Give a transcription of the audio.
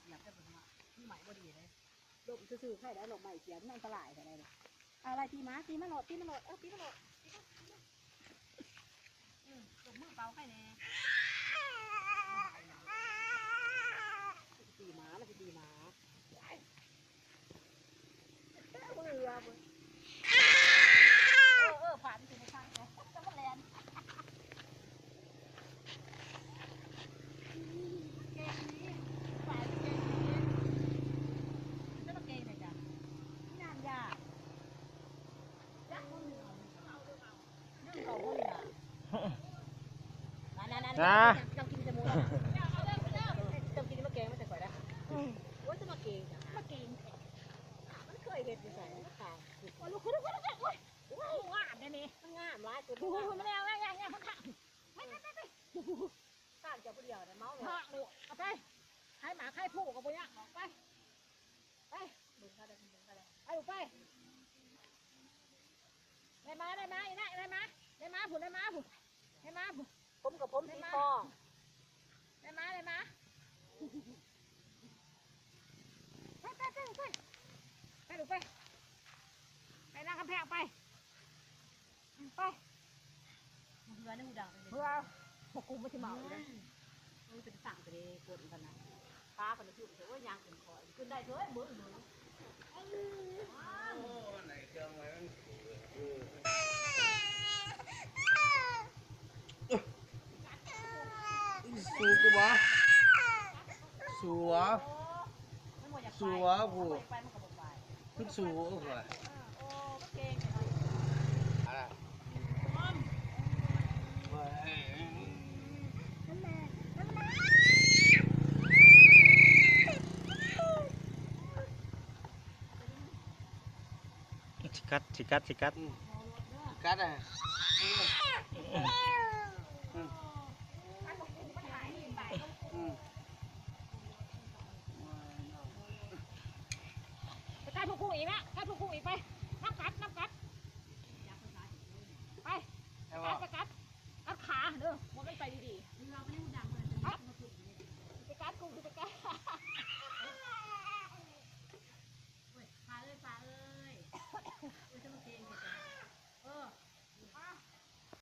อยากจะเป็นว่าใหม่บ่ดีเลยลมซื่อๆใครได้ลมใหม่เสียมันอันตรายอะไรเลยอะไรตีม้าตีมันโหลดตีมันโหลดตีมันโหลดลมมือเปล่าใครแน่ตีม้ามันจะตีม้าผ่านถึงทางเขาจะมาแลนเก่งนี้ฝ่ายเก่งนี้จะมาเก่งไหนจ้ะงานยากจักคนหนึ่งเอาเรื่องเขาคนหนึ่งนั่นเรากินจมูกเอาเรื่องไปแล้วเรากินมะเก่งไม่แต่ก่อนนะว่าจะมาเก่งมาเก่งมันเคยเห็นอยู่ใส่ต่างลูกคุณงามได้นี่มันงามร้ายตัวมันแล้วมันข้างไม่ข้างจะผู้เดียวเนี่ยเมาเลยเอาไปให้หมาให้ผู้กับผู้ยักษ์ออกไปดึงเขาเลยไปลูกไปได้มาอีน่าได้มาผุนผมกับผมสีคอได้มาไปลูกไปนั่งกำแพงไปเพื่อนหูดังเพื่อพวกกูไม่ใช่เมาเลยมันเป็นสั่งไปเลยกดกันนะฟ้าคนละชุดเถอะว่ายางเป็นคอยขึ้นได้เถอะมือโอ้ไหนเครื่องไว้มันสูกูวะสูวะกูขึ้นสูกูเหรอชิกัดอ่ะไปใกล้ผู้อีกนะใกล้ผู้อีกไปน้ำกัดไปกัดขาเด้อมันไม่ไปดีๆ